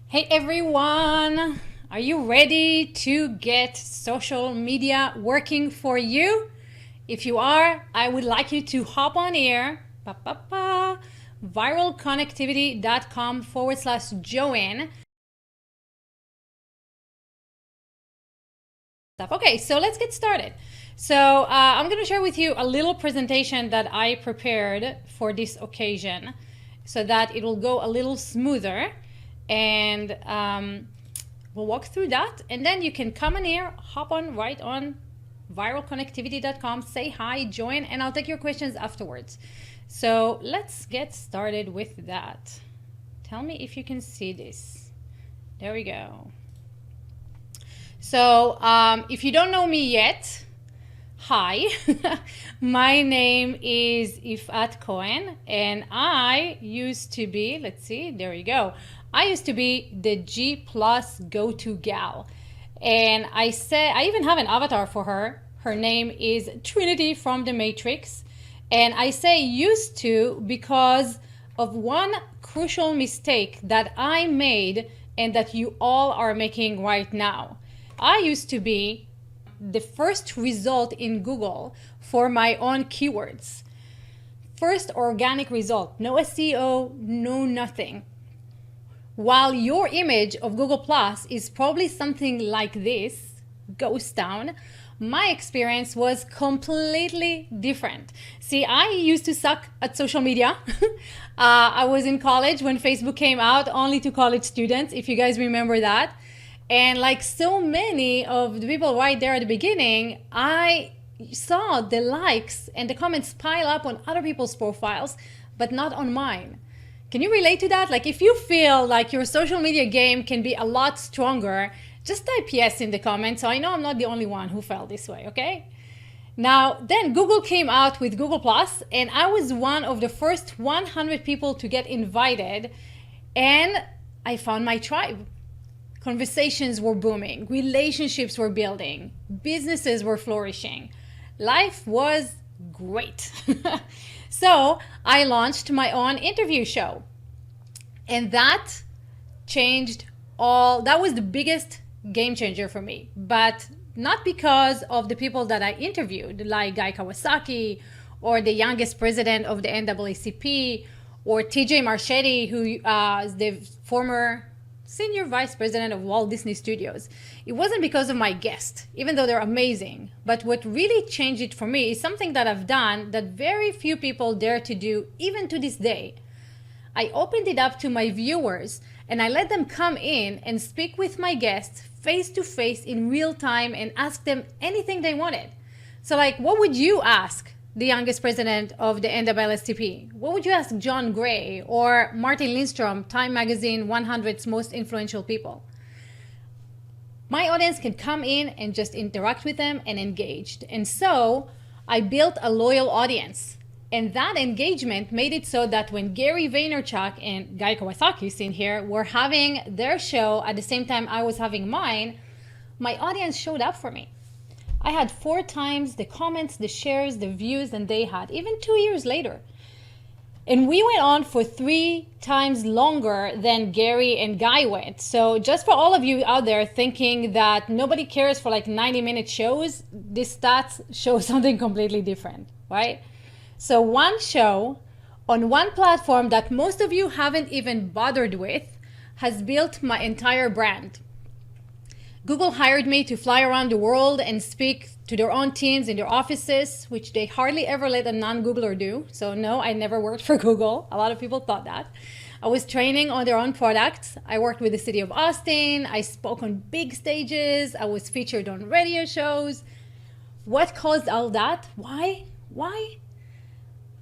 Hey everyone, are you ready to get social media working for you? If you are, I would like you to hop on here, viralconnectivity.com/join. Okay, so let's get started. So I'm going to share with you a little presentation that I prepared for this occasion so that it will go a little smoother. And we'll walk through that, and then you can come in here, hop on right on viralconnectivity.com, say hi, join, and I'll take your questions afterwards. So let's get started with that. Tell me if you can see this. There we go. So if you don't know me yet, hi, my name is Ifat Cohen, and I used to be, let's see, there you go. I used to be the G plus go-to gal. And I even have an avatar for her. Her name is Trinity from the Matrix. And I say used to because of one crucial mistake that I made and that you all are making right now. I used to be the first result in Google for my own keywords. First organic result, no SEO, no nothing. While your image of Google Plus is probably something like this, ghost town, my experience was completely different. See, I used to suck at social media. I was in college when Facebook came out, only to college students, if you guys remember that. And like so many of the people right there at the beginning, I saw the likes and the comments pile up on other people's profiles, but not on mine. Can you relate to that? Like if you feel like your social media game can be a lot stronger, just type yes in the comments. So I know I'm not the only one who felt this way, okay? Now, then Google came out with Google Plus, and I was one of the first 100 people to get invited, and I found my tribe. Conversations were booming, relationships were building, businesses were flourishing. Life was great. So I launched my own interview show, and that changed all. That was the biggest game changer for me, but not because of the people that I interviewed, like Guy Kawasaki or the youngest president of the NAACP or TJ Marchetti, who is the former senior vice president of Walt Disney Studios. It wasn't because of my guests, even though they're amazing. But what really changed it for me is something that I've done that very few people dare to do, even to this day. I opened it up to my viewers, and I let them come in and speak with my guests face to face in real time and ask them anything they wanted. So like, what would you ask the youngest president of the NAACP? What would you ask John Gray or Martin Lindstrom, Time Magazine 100's most influential people? My audience can come in and just interact with them and engage. And so I built a loyal audience. And that engagement made it so that when Gary Vaynerchuk and Guy Kawasaki, seen here, were having their show at the same time I was having mine, my audience showed up for me. I had 4 times the comments, the shares, the views than they had, even 2 years later. And we went on for 3 times longer than Gary and Guy went. So just for all of you out there thinking that nobody cares for like 90-minute shows, this stats show something completely different, right? So one show on one platform that most of you haven't even bothered with has built my entire brand. Google hired me to fly around the world and speak to their own teams in their offices, which they hardly ever let a non-Googler do. So no, I never worked for Google. A lot of people thought that. I was training on their own products. I worked with the city of Austin. I spoke on big stages. I was featured on radio shows. What caused all that? Why? Why?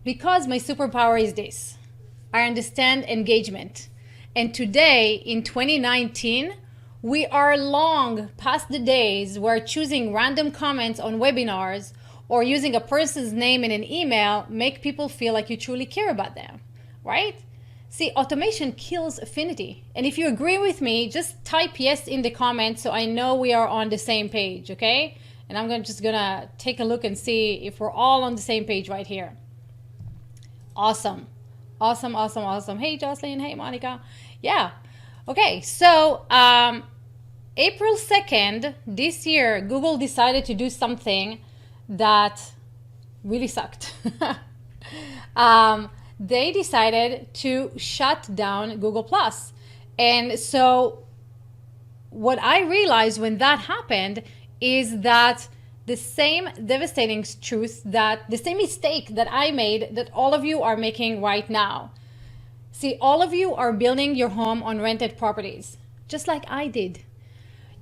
Because my superpower is this. I understand engagement. And today, in 2019, we are long past the days where choosing random comments on webinars or using a person's name in an email make people feel like you truly care about them, right? See, automation kills affinity. And if you agree with me, just type yes in the comments so I know we are on the same page, okay? And I'm just gonna take a look and see if we're all on the same page right here. Awesome. Awesome, awesome, awesome. Hey, Jocelyn. Hey, Monica. Yeah. Okay, so April 2nd this year, Google decided to do something that really sucked. They decided to shut down Google Plus. And so what I realized when that happened is that the same devastating truth, that the same mistake that I made, that all of you are making right now. See, all of you are building your home on rented properties, just like I did.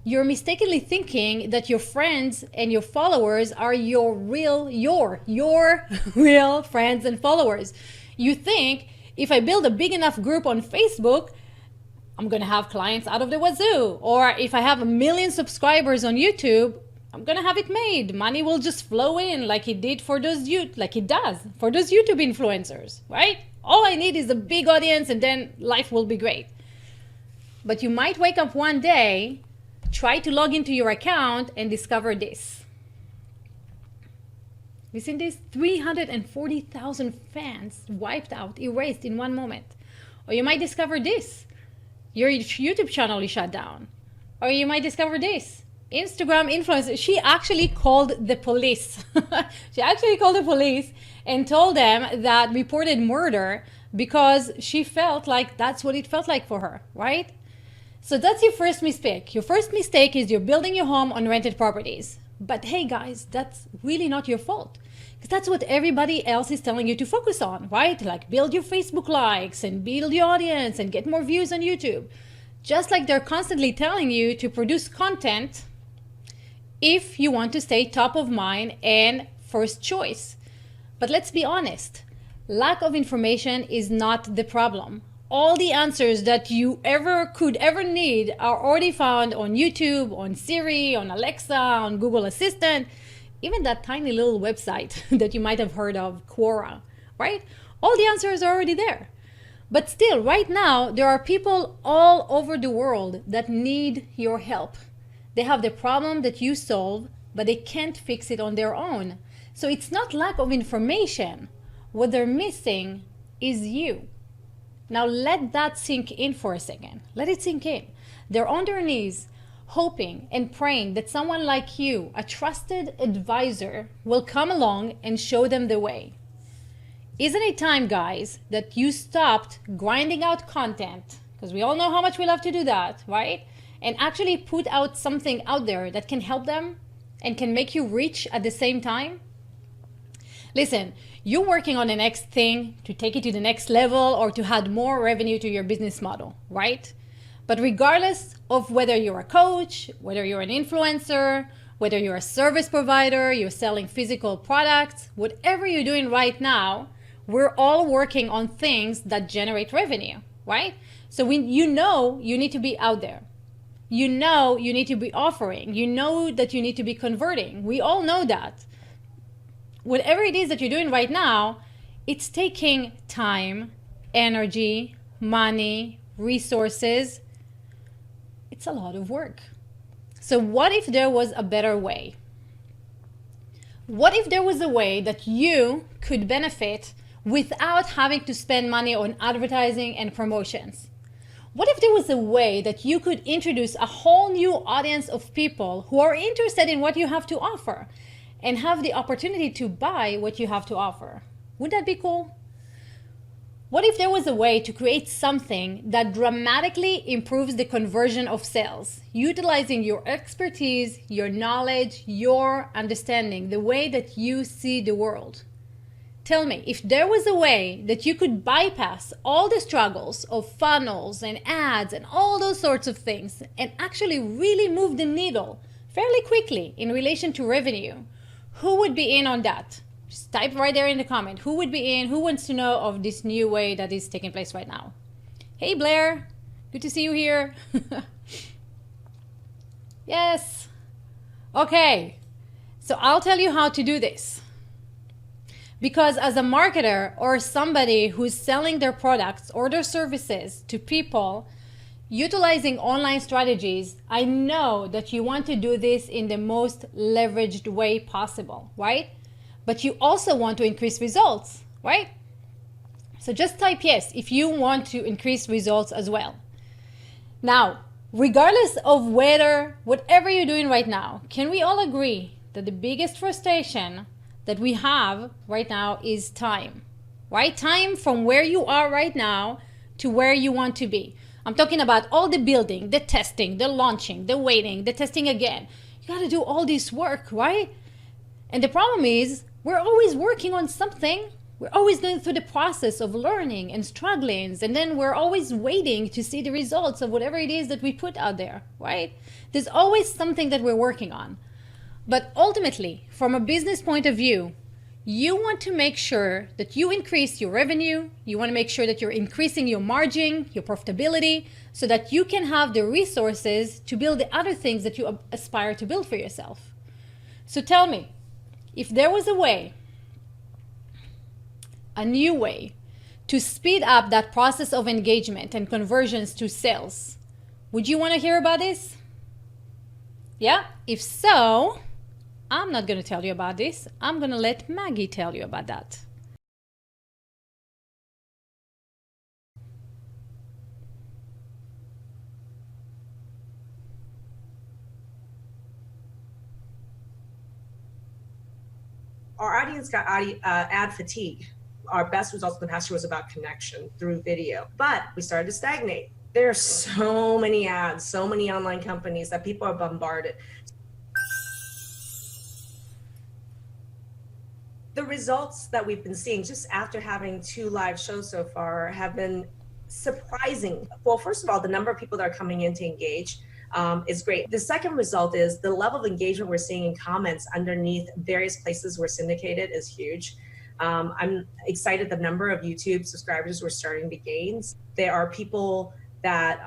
You're mistakenly thinking that your friends and your followers are your real friends and followers. You think if I build a big enough group on Facebook, I'm gonna have clients out of the wazoo. Or if I have 1 million subscribers on YouTube, I'm gonna have it made. Money will just flow in like it does for those YouTube influencers, right? All I need is a big audience and then life will be great. But you might wake up one day, try to log into your account and discover this. Listen to this, 340,000 fans wiped out, erased in one moment. Or you might discover this, your YouTube channel is shut down. Or you might discover this, Instagram influencer, she actually called the police. She actually called the police and told them that reported murder because she felt like that's what it felt like for her, right? So that's your first mistake. Your first mistake is you're building your home on rented properties. But hey guys, that's really not your fault. Because that's what everybody else is telling you to focus on, right? Like build your Facebook likes and build your audience and get more views on YouTube. Just like they're constantly telling you to produce content if you want to stay top of mind and first choice. But let's be honest, lack of information is not the problem. All the answers that you could ever need are already found on YouTube, on Siri, on Alexa, on Google Assistant, even that tiny little website that you might have heard of, Quora, right? All the answers are already there. But still, right now, there are people all over the world that need your help. They have the problem that you solve, but they can't fix it on their own. So it's not lack of information. What they're missing is you. Now let that sink in for a second. Let it sink in. They're on their knees, hoping and praying that someone like you, a trusted advisor, will come along and show them the way. Isn't it time, guys, that you stopped grinding out content, because we all know how much we love to do that, right? And actually put out something out there that can help them and can make you rich at the same time? Listen, you're working on the next thing to take it to the next level or to add more revenue to your business model, right? But regardless of whether you're a coach, whether you're an influencer, whether you're a service provider, you're selling physical products, whatever you're doing right now, we're all working on things that generate revenue, right? So you know you need to be out there. You know you need to be offering. You know that you need to be converting. We all know that. Whatever it is that you're doing right now, it's taking time, energy, money, resources. It's a lot of work. So what if there was a better way? What if there was a way that you could benefit without having to spend money on advertising and promotions? What if there was a way that you could introduce a whole new audience of people who are interested in what you have to offer and have the opportunity to buy what you have to offer? Wouldn't that be cool? What if there was a way to create something that dramatically improves the conversion of sales, utilizing your expertise, your knowledge, your understanding, the way that you see the world? Tell me, if there was a way that you could bypass all the struggles of funnels and ads and all those sorts of things and actually really move the needle fairly quickly in relation to revenue, who would be in on that? Just type right there in the comment. Who would be in? Who wants to know of this new way that is taking place right now? Hey, Blair. Good to see you here. Yes. Okay. So I'll tell you how to do this. Because as a marketer or somebody who's selling their products or their services to people utilizing online strategies, I know that you want to do this in the most leveraged way possible, right? But you also want to increase results, right? So just type yes if you want to increase results as well. Now, regardless of whatever you're doing right now, can we all agree that the biggest frustration that we have right now is time, right? Time from where you are right now to where you want to be. I'm talking about all the building, the testing, the launching, the waiting, the testing again. You got to do all this work, right? And the problem is we're always working on something. We're always going through the process of learning and struggling, and then we're always waiting to see the results of whatever it is that we put out there, right? There's always something that we're working on. But ultimately, from a business point of view, you want to make sure that you increase your revenue. You want to make sure that you're increasing your margin, your profitability, so that you can have the resources to build the other things that you aspire to build for yourself. So tell me, if there was a new way to speed up that process of engagement and conversions to sales, would you want to hear about this? Yeah? If so, I'm not going to tell you about this. I'm going to let Maggie tell you about that. Our audience got ad fatigue. Our best results in the past year was about connection through video, but we started to stagnate. There are so many ads, so many online companies that people are bombarded. The results that we've been seeing just after having 2 live shows so far have been surprising. Well, first of all, the number of people that are coming in to engage is great. The second result is the level of engagement we're seeing in comments underneath various places we're syndicated is huge. I'm excited the number of YouTube subscribers we're starting to gain. There are people that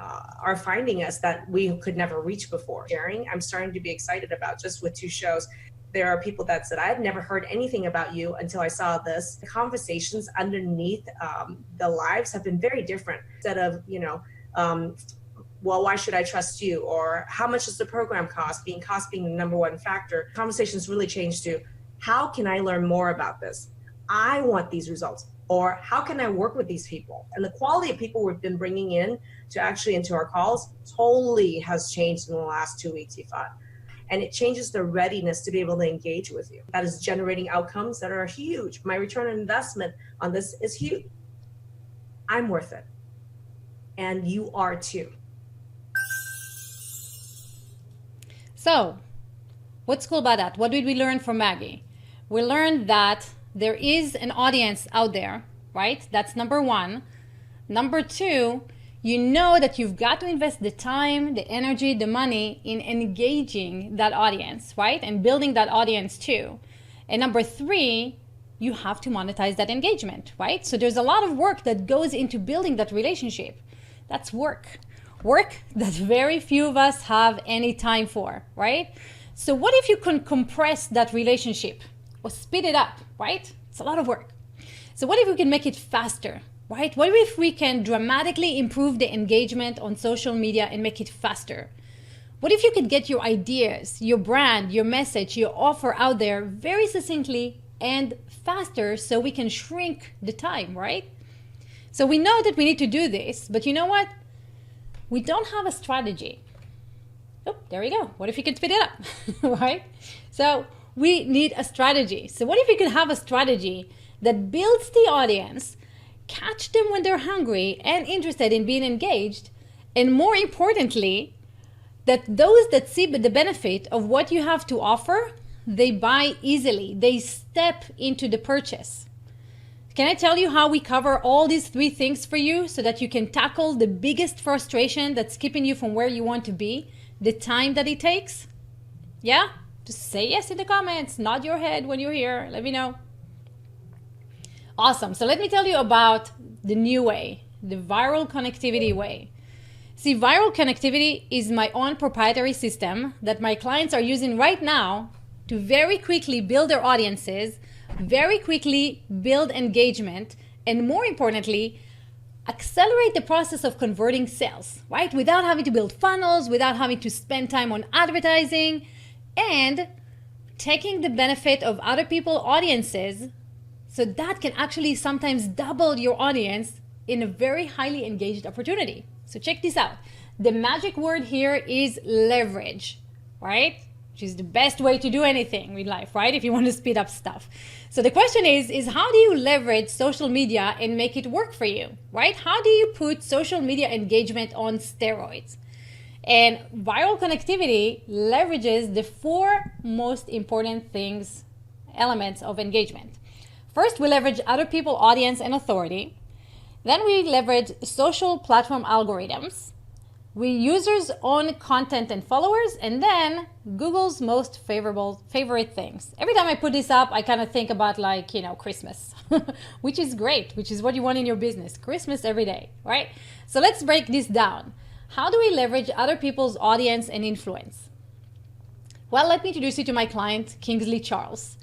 are finding us that we could never reach before. Sharing, I'm starting to be excited about just with 2 shows. There are people that said, I've never heard anything about you until I saw this. The conversations underneath the lives have been very different. Instead of, well, why should I trust you? Or how much does the program cost? Cost being the number one factor. Conversations really changed to, how can I learn more about this? I want these results. Or how can I work with these people? And the quality of people we've been bringing in to actually into our calls totally has changed in the last 2 weeks, Yifat. And it changes the readiness to be able to engage with you. That is generating outcomes that are huge. My return on investment on this is huge. I'm worth it. And you are too. So, what's cool about that? What did we learn from Maggie? We learned that there is an audience out there, right? That's number 1. Number 2, you know that you've got to invest the time, the energy, the money in engaging that audience, right? And building that audience too. And number 3, you have to monetize that engagement, right? So there's a lot of work that goes into building that relationship. That's work. Work that very few of us have any time for, right? So what if you can compress that relationship or speed it up, right? It's a lot of work. So what if we can make it faster? Right? What if we can dramatically improve the engagement on social media and make it faster? What if you could get your ideas, your brand, your message, your offer out there very succinctly and faster so we can shrink the time, right? So we know that we need to do this, but you know what? We don't have a strategy. Oh, there we go. What if you could speed it up, right? So we need a strategy. So what if you could have a strategy that builds the audience, catch them when they're hungry and interested in being engaged, and more importantly, that those that see the benefit of what you have to offer, they buy easily, they step into the purchase. Can I tell you how we cover all these 3 things for you so that you can tackle the biggest frustration that's keeping you from where you want to be, the time that it takes? Yeah? Just say yes in the comments, nod your head when you're here, let me know. Awesome. So let me tell you about the new way, the viral connectivity way. See, viral connectivity is my own proprietary system that my clients are using right now to very quickly build their audiences, very quickly build engagement, and more importantly, accelerate the process of converting sales, right? Without having to build funnels, without having to spend time on advertising, and taking the benefit of other people's audiences. So that can actually sometimes double your audience in a very highly engaged opportunity. So check this out. The magic word here is leverage, right? Which is the best way to do anything with life, right? If you want to speed up stuff. So the question is how do you leverage social media and make it work for you, right? How do you put social media engagement on steroids? And viral connectivity leverages the four most important elements of engagement. First, we leverage other people's audience and authority. Then we leverage social platform algorithms. We users' own content and followers, and then Google's most favorite things. Every time I put this up, I kind of think about Christmas, which is great, which is what you want in your business. Christmas every day, right? So let's break this down. How do we leverage other people's audience and influence? Well, let me introduce you to my client, Kingsley Charles.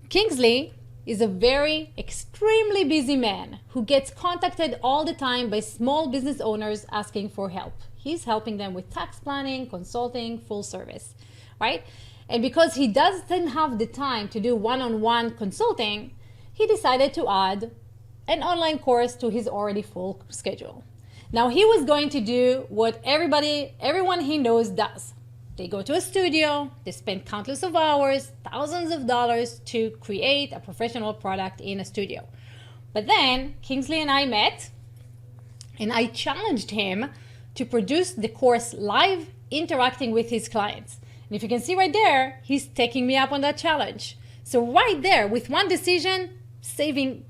Kingsley is a very extremely busy man who gets contacted all the time by small business owners asking for help. He's helping them with tax planning, consulting, full service, right? And because he doesn't have the time to do one-on-one consulting, he decided to add an online course to his already full schedule. Now, he was going to do what everyone he knows does. They go to a studio, they spend countless of hours, thousands of dollars to create a professional product in a studio. But then Kingsley and I met, and I challenged him to produce the course live, interacting with his clients. And if you can see right there, he's taking me up on that challenge. So right there, with one decision, saving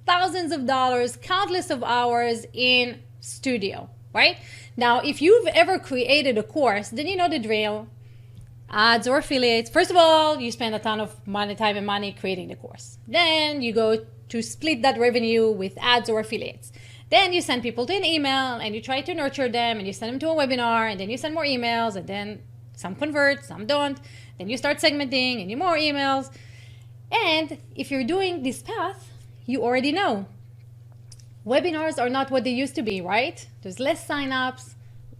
thousands of dollars, countless of hours in studio, right? Now, if you've ever created a course, then you know the drill. Ads or affiliates. First of all, you spend a ton of time and money creating the course. Then you go to split that revenue with ads or affiliates. Then you send people to an email and you try to nurture them and you send them to a webinar and then you send more emails and then some convert, some don't. Then you start segmenting and you more emails. And if you're doing this path, you already know. Webinars are not what they used to be, right? There's less signups,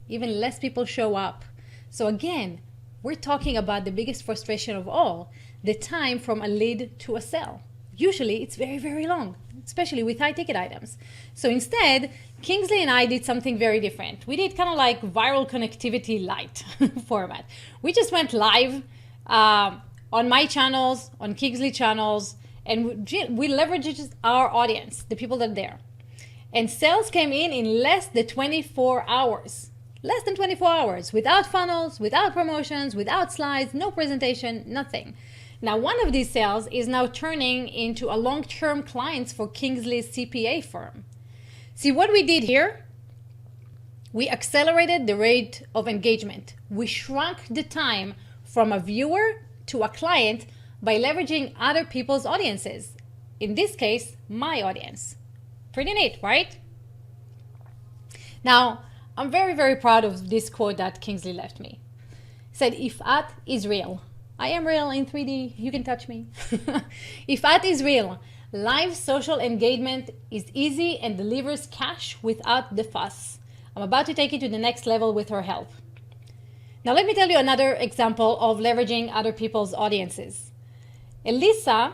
even less people show up. So again, we're talking about the biggest frustration of all, the time from a lead to a sale. Usually it's very, very long, especially with high ticket items. So instead, Kingsley and I did something very different. We did kind of like viral connectivity light format. We just went live on my channels, on Kingsley channels, and we leveraged our audience, the people that are there. And sales came in less than 24 hours. Less than 24 hours, without funnels, without promotions, without slides, no presentation, nothing. Now, one of these sales is now turning into a long-term client for Kingsley's CPA firm. See, what we did here, we accelerated the rate of engagement. We shrunk the time from a viewer to a client by leveraging other people's audiences. In this case, my audience. Pretty neat, right? Now, I'm very, very proud of this quote that Kingsley left me. He said, if art is real, I am real in 3D, you can touch me. If art is real, live social engagement is easy and delivers cash without the fuss. I'm about to take you to the next level with her help. Now let me tell you another example of leveraging other people's audiences. Elisa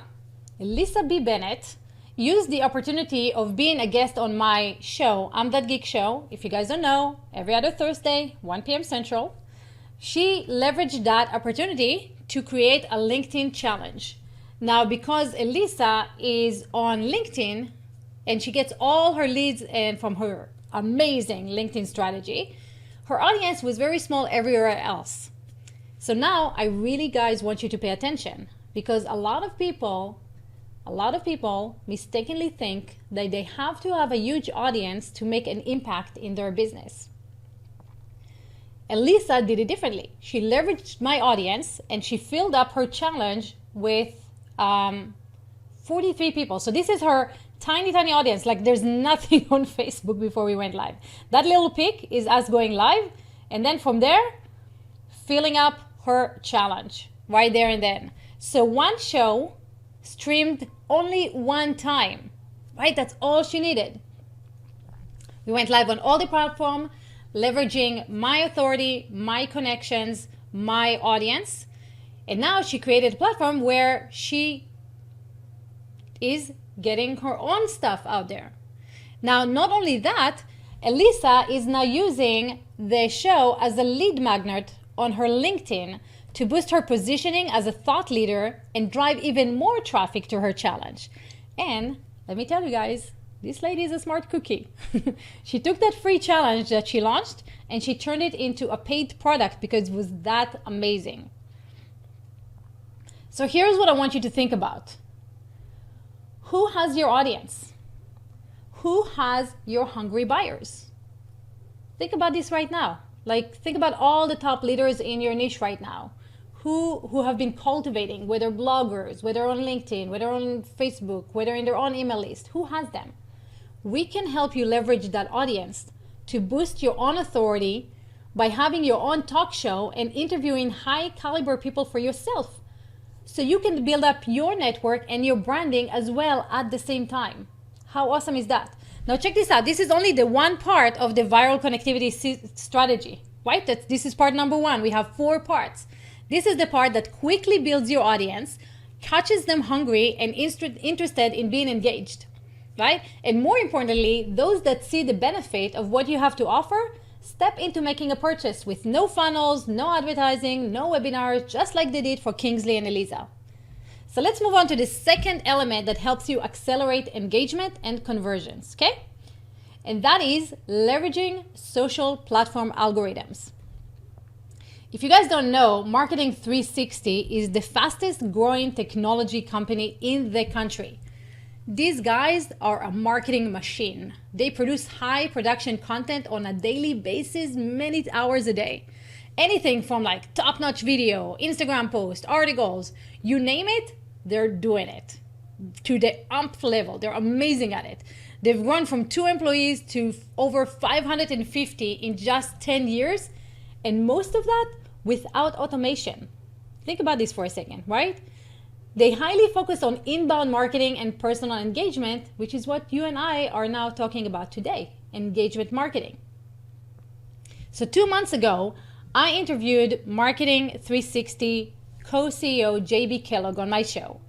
B. Bennett used the opportunity of being a guest on my show, I'm That Geek Show. If you guys don't know, every other Thursday, 1 p.m. Central. She leveraged that opportunity to create a LinkedIn challenge. Now, because Elisa is on LinkedIn and she gets all her leads and from her amazing LinkedIn strategy, her audience was very small everywhere else. So now I really, guys, want you to pay attention because a lot of people mistakenly think that they have to have a huge audience to make an impact in their business. Elisa did it differently. She leveraged my audience and she filled up her challenge with 43 people. So this is her tiny audience. Like there's nothing on Facebook before we went live. That little pic is us going live. And then from there, filling up her challenge right there and then. So one show streamed only one time, right? That's all she needed. We went live on all the platforms, leveraging my authority, my connections, my audience. And now she created a platform where she is getting her own stuff out there. Now, not only that, Elisa is now using the show as a lead magnet on her LinkedIn to boost her positioning as a thought leader and drive even more traffic to her challenge. And let me tell you guys, this lady is a smart cookie. She took that free challenge that she launched and she turned it into a paid product because it was that amazing. So here's what I want you to think about. Who has your audience? Who has your hungry buyers? Think about this right now. Like, think about all the top leaders in your niche right now who have been cultivating, whether bloggers, whether on LinkedIn, whether on Facebook, whether in their own email list. Who has them? We can help you leverage that audience to boost your own authority by having your own talk show and interviewing high caliber people for yourself. So you can build up your network and your branding as well at the same time. How awesome is that? Now check this out. This is only the one part of the viral connectivity strategy, right? This is part number one. We have 4 parts. This is the part that quickly builds your audience, catches them hungry and interested in being engaged, right? And more importantly, those that see the benefit of what you have to offer step into making a purchase with no funnels, no advertising, no webinars, just like they did for Kingsley and Eliza. So let's move on to the second element that helps you accelerate engagement and conversions, okay? And that is leveraging social platform algorithms. If you guys don't know, Marketing 360 is the fastest growing technology company in the country. These guys are a marketing machine. They produce high production content on a daily basis, many hours a day. Anything from like top-notch video, Instagram posts, articles, you name it, they're doing it to the umph level. They're amazing at it. They've grown from 2 employees to over 550 in just 10 years, and most of that without automation. Think about this for a second, right? They highly focus on inbound marketing and personal engagement, which is what you and I are now talking about today, engagement marketing. So 2 months ago, I interviewed Marketing 360 co-CEO JB Kellogg on my show.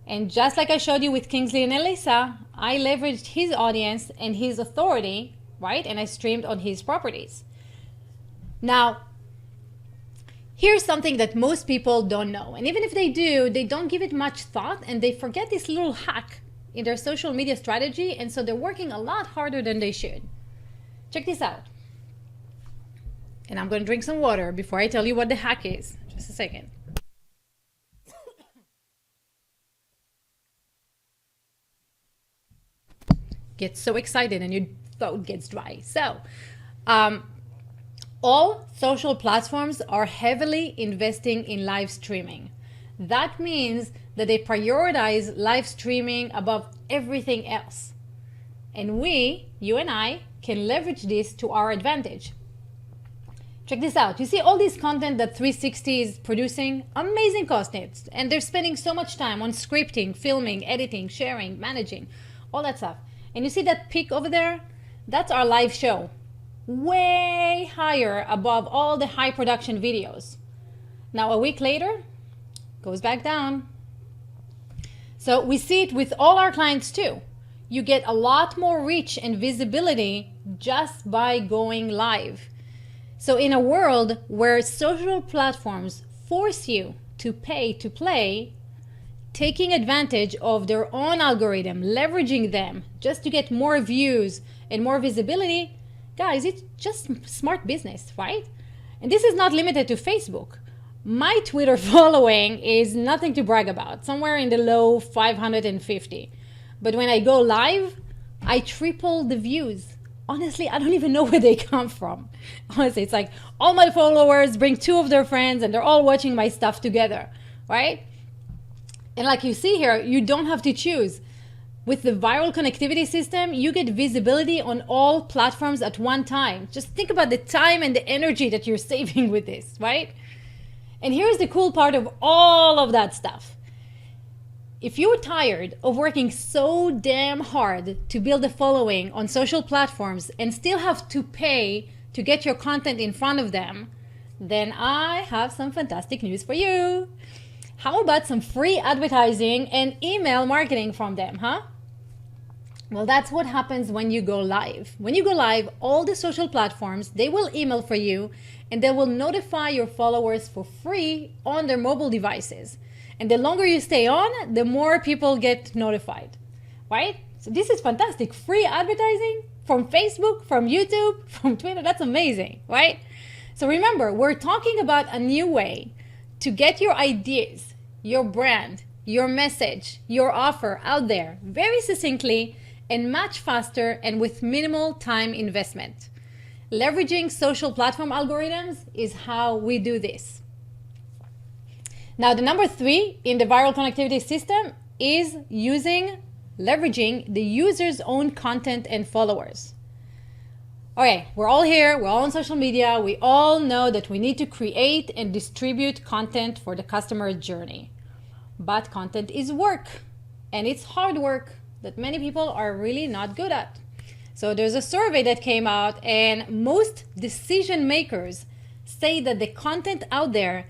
And just like I showed you with Kingsley and Elisa, I leveraged his audience and his authority, right? And I streamed on his properties. Now, here's something that most people don't know. And even if they do, they don't give it much thought and they forget this little hack in their social media strategy. And so they're working a lot harder than they should. Check this out. And I'm going to drink some water before I tell you what the hack is. Just a second. Get so excited and your throat gets dry. So, all social platforms are heavily investing in live streaming. That means that they prioritize live streaming above everything else. And we, you and I, can leverage this to our advantage. Check this out. You see all this content that 360 is producing? Amazing content. And they're spending so much time on scripting, filming, editing, sharing, managing, all that stuff. And you see that peak over there? That's our live show. Way higher above all the high production videos. Now a week later, goes back down. So we see it with all our clients too. You get a lot more reach and visibility just by going live. So in a world where social platforms force you to pay to play, taking advantage of their own algorithm, leveraging them just to get more views and more visibility, guys, it's just smart business, right? And this is not limited to Facebook. My Twitter following is nothing to brag about, somewhere in the low 550. But when I go live, I triple the views. Honestly, I don't even know where they come from. Honestly, it's like all my followers bring 2 of their friends and they're all watching my stuff together, right? And like you see here, you don't have to choose. With the viral connectivity system, you get visibility on all platforms at one time. Just think about the time and the energy that you're saving with this, right? And here's the cool part of all of that stuff. If you're tired of working so damn hard to build a following on social platforms and still have to pay to get your content in front of them, then I have some fantastic news for you. How about some free advertising and email marketing from them, huh? Well, that's what happens when you go live. When you go live, all the social platforms, they will email for you and they will notify your followers for free on their mobile devices. And the longer you stay on, the more people get notified, right? So this is fantastic. Free advertising from Facebook, from YouTube, from Twitter. That's amazing, right? So remember, we're talking about a new way to get your ideas, your brand, your message, your offer out there very succinctly and much faster and with minimal time investment. Leveraging social platform algorithms is how we do this. Now, the number 3 in the viral connectivity system is leveraging the user's own content and followers. Okay, we're all here, we're all on social media, we all know that we need to create and distribute content for the customer journey. But content is work, and it's hard work that many people are really not good at. So there's a survey that came out, and most decision makers say that the content out there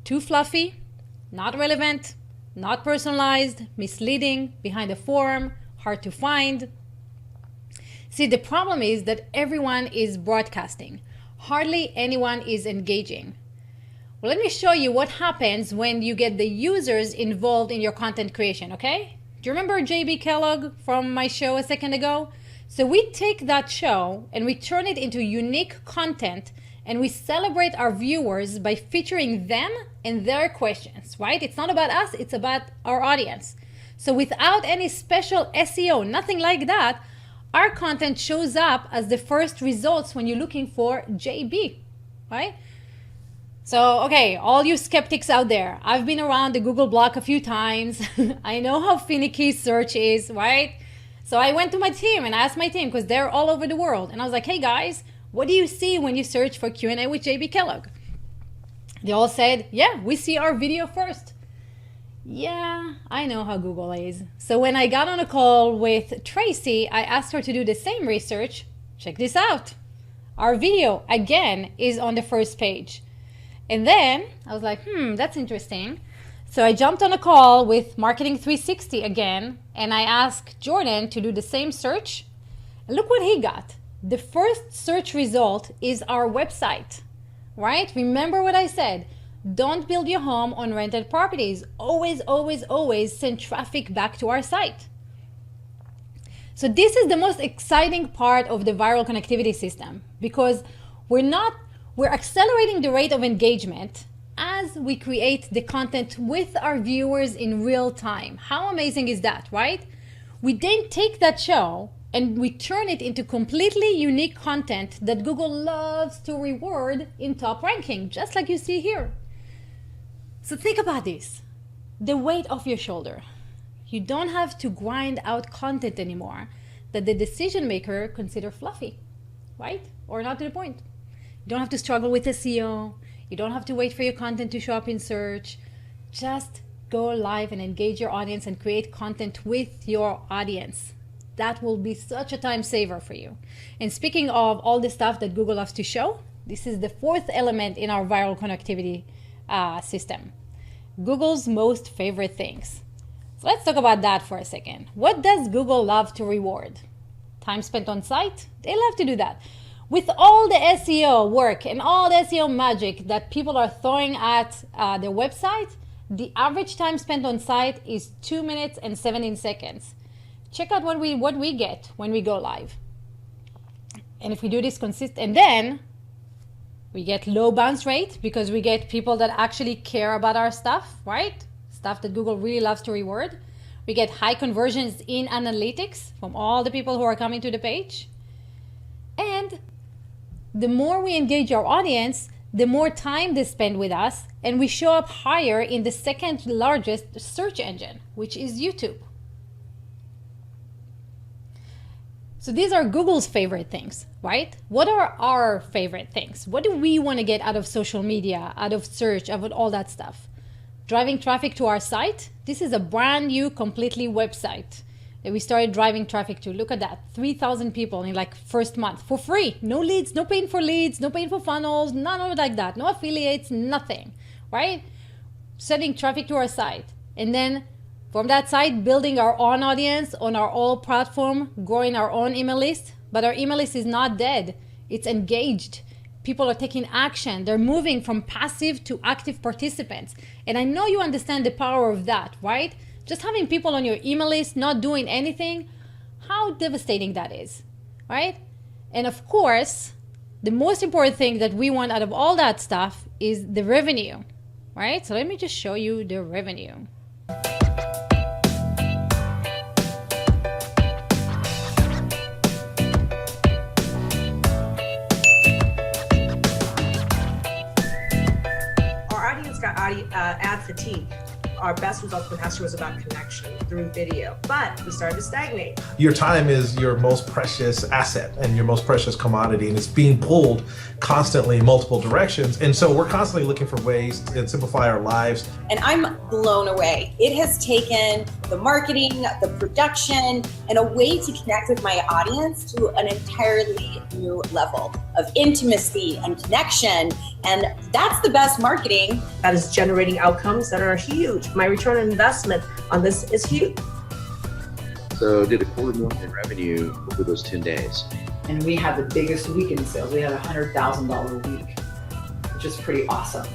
too fluffy, not relevant, not personalized, misleading, behind a form, hard to find. See, the problem is that everyone is broadcasting. Hardly anyone is engaging. Well, let me show you what happens when you get the users involved in your content creation, okay? Do you remember JB Kellogg from my show a second ago? So we take that show and we turn it into unique content and we celebrate our viewers by featuring them and their questions, right? It's not about us, it's about our audience. So without any special SEO, nothing like that, our content shows up as the first results when you're looking for JB, right? So, okay, all you skeptics out there, I've been around the Google block a few times. I know how finicky search is, right? So I went to my team and I asked my team, because they're all over the world. And I was like, hey guys, what do you see when you search for Q&A with JB Kellogg? They all said, yeah, we see our video first. Yeah, I know how Google is. So when I got on a call with Tracy, I asked her to do the same research. Check this out. Our video, again, is on the first page. And then I was like, that's interesting. So I jumped on a call with Marketing 360 again, and I asked Jordan to do the same search. And look what he got. The first search result is our website, right? Remember what I said. Don't build your home on rented properties. Always, always, always send traffic back to our site. So this is the most exciting part of the viral connectivity system, because we're accelerating the rate of engagement as we create the content with our viewers in real time. How amazing is that, right? We then take that show and we turn it into completely unique content that Google loves to reward in top ranking, just like you see here. So think about this, the weight off your shoulder. You don't have to grind out content anymore that the decision maker consider fluffy, right? Or not to the point. You don't have to struggle with SEO. You don't have to wait for your content to show up in search. Just go live and engage your audience and create content with your audience. That will be such a time saver for you. And speaking of all the stuff that Google loves to show, this is the 4th element in our viral connectivity system. Google's most favorite things. So let's talk about that for a second. What does Google love to reward? Time spent on site? They love to do that. With all the SEO work and all the SEO magic that people are throwing at their website, the average time spent on site is 2 minutes and 17 seconds. Check out what we get when we go live. And if we do this and then we get low bounce rate because we get people that actually care about our stuff, right? Stuff that Google really loves to reward. We get high conversions in analytics from all the people who are coming to the page. And the more we engage our audience, the more time they spend with us, and we show up higher in the 2nd largest search engine, which is YouTube. So these are Google's favorite things, right? What are our favorite things? What do we want to get out of social media, out of search, out of all that stuff? Driving traffic to our site. This is a brand new, completely website that we started driving traffic to. Look at that, 3,000 people in like first month for free. No leads, no paying for leads, no paying for funnels, none of it like that. No affiliates, nothing, right? Sending traffic to our site. And then from that side, building our own audience on our own platform, growing our own email list. But our email list is not dead. It's engaged. People are taking action. They're moving from passive to active participants. And I know you understand the power of that, right? Just having people on your email list not doing anything, how devastating that is, right? And of course, the most important thing that we want out of all that stuff is the revenue, right? So let me just show you the revenue. Our audience got ad fatigue. Our best result from last year was about connection through video, but we started to stagnate. Your time is your most precious asset and your most precious commodity, and it's being pulled constantly in multiple directions. And so we're constantly looking for ways to simplify our lives. And I'm blown away. It has taken the marketing, the production, and a way to connect with my audience to an entirely new level of intimacy and connection. And that's the best marketing. That is generating outcomes that are huge. My return on investment on this is huge. So did $250,000 in revenue over those 10 days. And we had the biggest weekend sales. We had a $100,000 week, which is pretty awesome.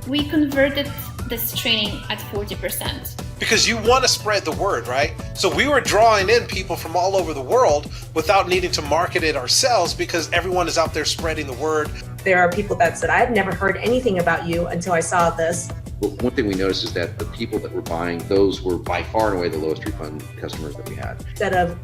We converted this training at 40%. Because you want to spread the word, right? So we were drawing in people from all over the world without needing to market it ourselves because everyone is out there spreading the word. There are people that said, I've never heard anything about you until I saw this. But one thing we noticed is that the people that were buying, those were by far and away the lowest refund customers that we had. Instead of,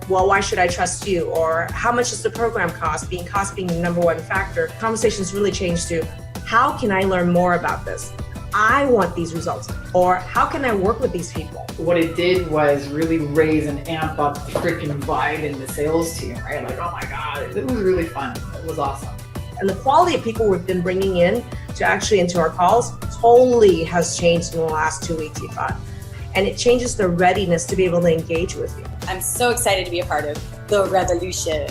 well, why should I trust you? Or how much does the program cost? Cost being the number one factor. Conversations really changed to, how can I learn more about this? I want these results. Or how can I work with these people? What it did was really raise and amp up the freaking vibe in the sales team, right? Like, oh my God, it was really fun. It was awesome. And the quality of people we've been bringing in to actually into our calls totally has changed in the last 2 weeks, Yvonne. And it changes their readiness to be able to engage with you. I'm so excited to be a part of the revolution.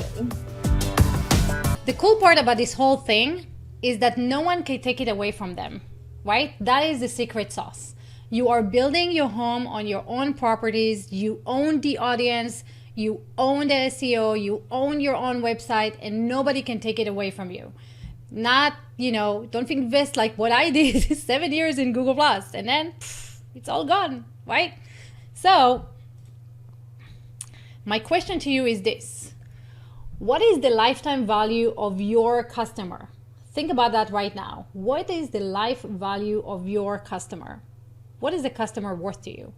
The cool part about this whole thing is that no one can take it away from them, right? That is the secret sauce. You are building your home on your own properties. You own the audience. You own the SEO. You own your own website, and nobody can take it away from you. Not, don't invest like what I did 7 years in Google Plus, and then it's all gone, right? So my question to you is this. What is the lifetime value of your customer? Think about that right now. What is the life value of your customer? What is the customer worth to you?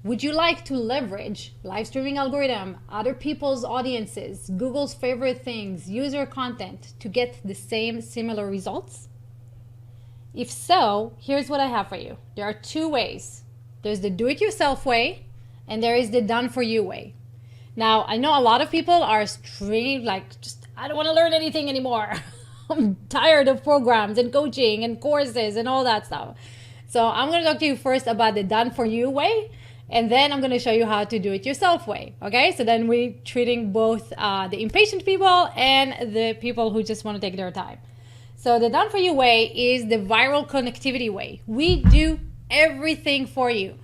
Would you like to leverage live streaming algorithm, other people's audiences, Google's favorite things, user content to get the same similar results? If so, here's what I have for you. There are two ways. There's the do-it-yourself way, and there is the done-for-you way. Now, I know a lot of people are streaming I don't want to learn anything anymore. I'm tired of programs and coaching and courses and all that stuff. So I'm going to talk to you first about the done-for-you way, and then I'm going to show you how to do it yourself way. Okay, so then we're treating both the impatient people and the people who just want to take their time. So the done for you way is the viral connectivity way. We do everything for you.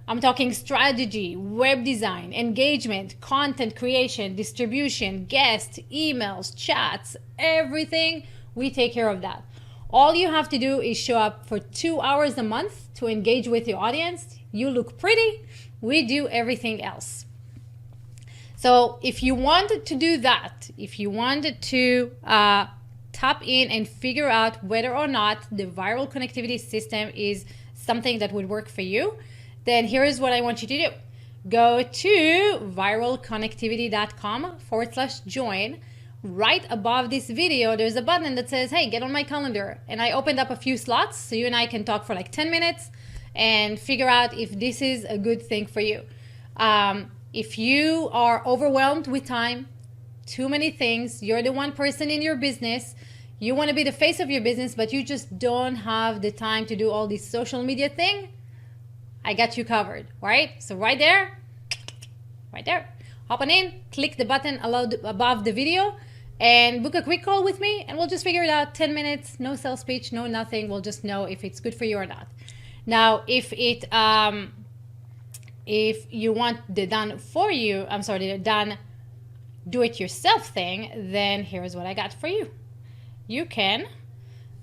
I'm talking strategy, web design, engagement, content creation, distribution, guests, emails, chats, everything. We take care of that. All you have to do is show up for 2 hours a month to engage with your audience. You look pretty. We do everything else. So if you wanted to do that, if you wanted to tap in and figure out whether or not the viral connectivity system is something that would work for you, then here's what I want you to do. Go to viralconnectivity.com/join. Right above this video, there's a button that says, hey, get on my calendar. And I opened up a few slots so you and I can talk for like 10 minutes and figure out if this is a good thing for you. If you are overwhelmed with time, too many things, you're the one person in your business, you want to be the face of your business, but you just don't have the time to do all this social media thing, I got you covered, right? So right there, hop on in, click the button above the video, and book a quick call with me, and we'll just figure it out. 10 minutes, no sales pitch, no nothing. We'll just know if it's good for you or not. Now, if you want the done for you, the done do-it-yourself thing, then here's what I got for you. You can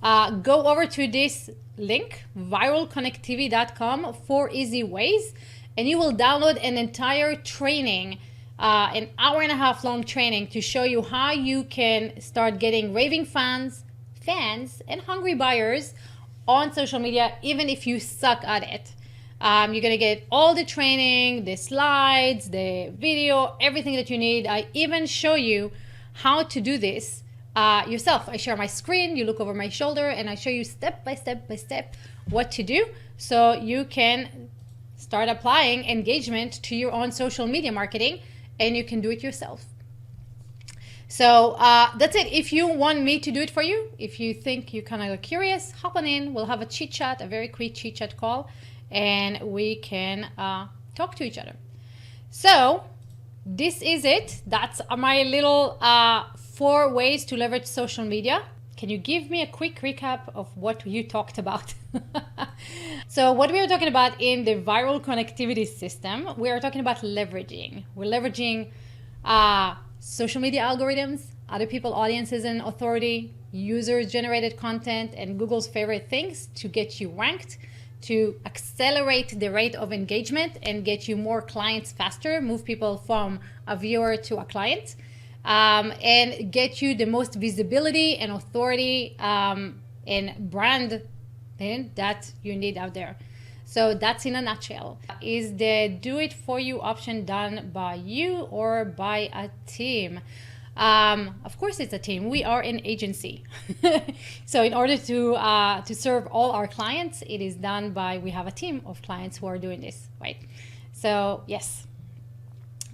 go over to this link, viralconnectivity.com, 4 easy ways, and you will download an entire training, an hour-and-a-half long training to show you how you can start getting raving fans, and hungry buyers on social media, even if you suck at it. You're gonna get all the training, the slides, the video, everything that you need. I even show you how to do this yourself. I share my screen, you look over my shoulder, and I show you step by step what to do, so you can start applying engagement to your own social media marketing, and you can do it yourself. So that's it. If you want me to do it for you, if you think you're kind of curious, hop on in. We'll have a chit chat, a very quick chit chat call, and we can talk to each other. So this is it. That's my little 4 ways to leverage social media. Can you give me a quick recap of what you talked about? So what we are talking about in the viral connectivity system, we are talking about leveraging. We're leveraging social media algorithms, other people's audiences and authority, user-generated content, and Google's favorite things to get you ranked, to accelerate the rate of engagement and get you more clients faster, move people from a viewer to a client, and get you the most visibility and authority and brand that you need out there. So that's in a nutshell. Is the do-it-for-you option done by you or by a team? Of course it's a team. We are an agency. So in order to serve all our clients, it is done by, we have a team of clients who are doing this, right? So yes.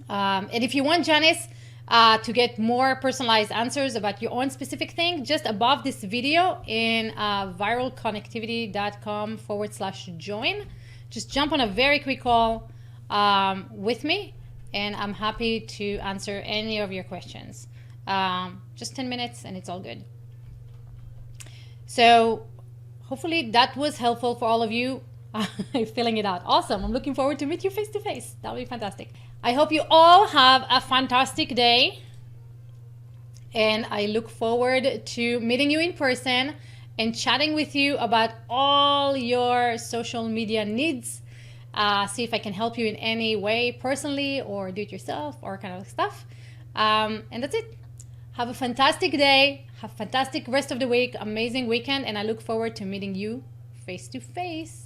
And if you want Janice to get more personalized answers about your own specific thing, just above this video in viralconnectivity.com/join, just jump on a very quick call with me, and I'm happy to answer any of your questions. Just 10 minutes and it's all good. So hopefully that was helpful for all of you. Filling it out. Awesome. I'm looking forward to meet you face to face. That'll be fantastic. I hope you all have a fantastic day, and I look forward to meeting you in person and chatting with you about all your social media needs. See if I can help you in any way, personally or do it yourself or kind of stuff. And that's it. Have a fantastic day. Have a fantastic rest of the week, amazing weekend, and I look forward to meeting you face to face.